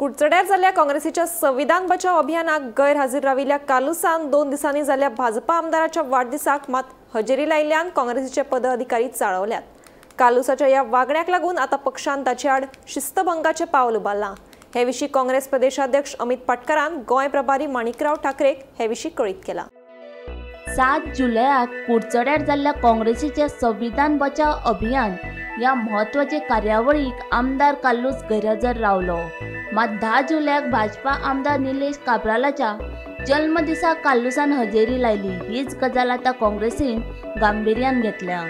कुडचड्यार जाल्ल्या काँग्रेसीच्या संविधान बचाव अभियानाक गैरहजर राविल्ल्या कालुसान 2 दिसांनी जाल्ल्या भाजपा आमदाराच्या वाडदिसाक मात हजेरी लायिल्ल्यान काँग्रेसीचे पदाधिकारी चाळवल्यात। कालुसाच्या या वागण्याक लागून आता पक्षान ताचे आड शिस्तभंगाचे पावल उबारलां। हे विशीं काँग्रेस प्रदेशाध्यक्ष अमित पाटकरान गोंय प्रभारी माणिकराव ठाकरेक हे विशीं कळीत केला। 7 जुलयाक कुडचड्यार जाल्ल्या काँग्रेसीचे संविधान बचाव अभियान या महत्वाचे कार्यावळीक आमदार कालूस गैरहजर रावलो। मात 10 जुलयाक भाजपा आमदार निलेश काब्रालाच्या जन्मदिसाक कालुसान हजेरी लायली। हीच गजाल आता काँग्रेसीन गांभीर्यान घेतल्या।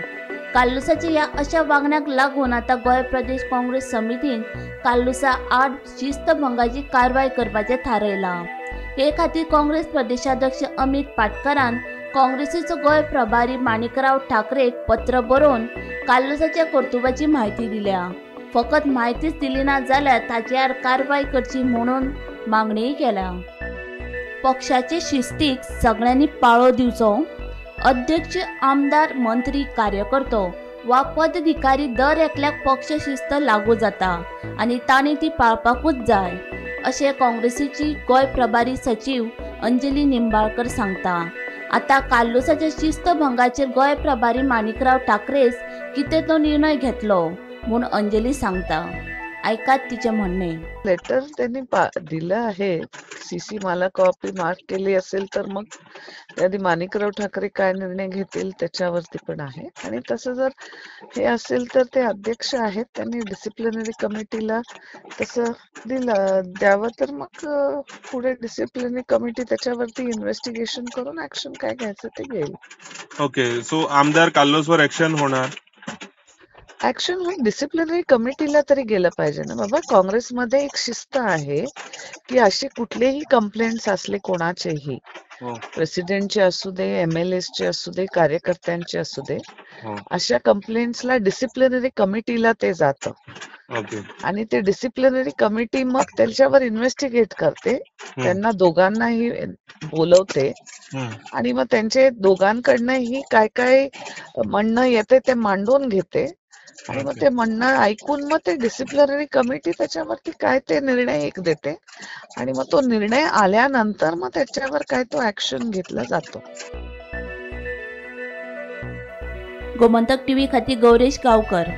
कालुसाच्या या अशा वागण्याक लागून आता गोंय प्रदेश काँग्रेस समितीन कालुसा आड शिस्तभंगाची कारवाय करपाचे थारायला। हे खातीर काँग्रेस प्रदेशाध्यक्ष अमित पाटकरान काँग्रेसीचो गोंय प्रभारी माणिकराव ठाकरेक पत्र बरोवन कालुसाच्या कर्तुबाची म्हायती दिल्या। फकत म्हायतीच दिली ना जाल्यार ताचे आड कारवाय करची म्हणून मागणीय केल्या। पक्षाचे शिस्तीक सगळ्यांनी पाळो दिवचो। अध्यक्ष, आमदार, मंत्री, कार्यकर्तो वा पदाधिकारी दर एकल्याक पक्ष शिस्त लागू जाता आनी तांणी ती पाळपाकूच जाय, अशें काँग्रेसीची गोंय प्रभारी सचिव अंजली निंबाळकर सांगता। आता कालुसाच्या शिस्तभंगाचेर गोंय प्रभारी माणिकराव ठाकरेस कितें तो निर्णय घेतलो म्हूण अंजली सांगता। ऐकात तिचे म्हणणे। लेटर त्यांनी दिलं आहे, सीसी मला कॉपी मार्क केली असेल तर मग त्याआधी माणिकराव ठाकरे काय निर्णय घेतील त्याच्यावरती पण आहे। आणि तसं जर हे असेल तर ते अध्यक्ष आहेत, त्यांनी डिसिप्लिनरी कमिटीला तसं द्यावं, तर मग पुढे डिसिप्लिनरी कमिटी त्याच्यावरती इन्व्हेस्टिगेशन करून ऍक्शन काय घ्यायचं ते घेईल। ओके, सो आमदार कालूसवर ऍक्शन होणार? ऍक्शन डिसिप्लिनरी कमिटीला तरी गेलं पाहिजे ना बाबा। काँग्रेसमध्ये एक शिस्त आहे की असे कुठलेही कंप्लेंट्स असले कोणाचेही, प्रेसिडेंटचे असू दे, MLAचे असू दे, कार्यकर्त्यांचे असू दे, अशा कंप्लेंट्सला डिसिप्लिनरी कमिटीला ते जातं आणि ते डिसिप्लिनरी कमिटी मग त्याच्यावर इन्व्हेस्टिगेट करते, त्यांना दोघांनाही बोलवते आणि मग त्यांचे दोघांकडनंही काय काय म्हणणं येते ते मांडून घेते आणि मग ते म्हणणं ऐकून मग ते डिसिप्लिनरी कमिटी त्याच्यावरती काय ते निर्णय देते आणि मग तो निर्णय आल्यानंतर मग त्याच्यावर काय तो ऍक्शन घेतला जातो। गोमंतक टीव्ही खातीर गौरेश गावकर।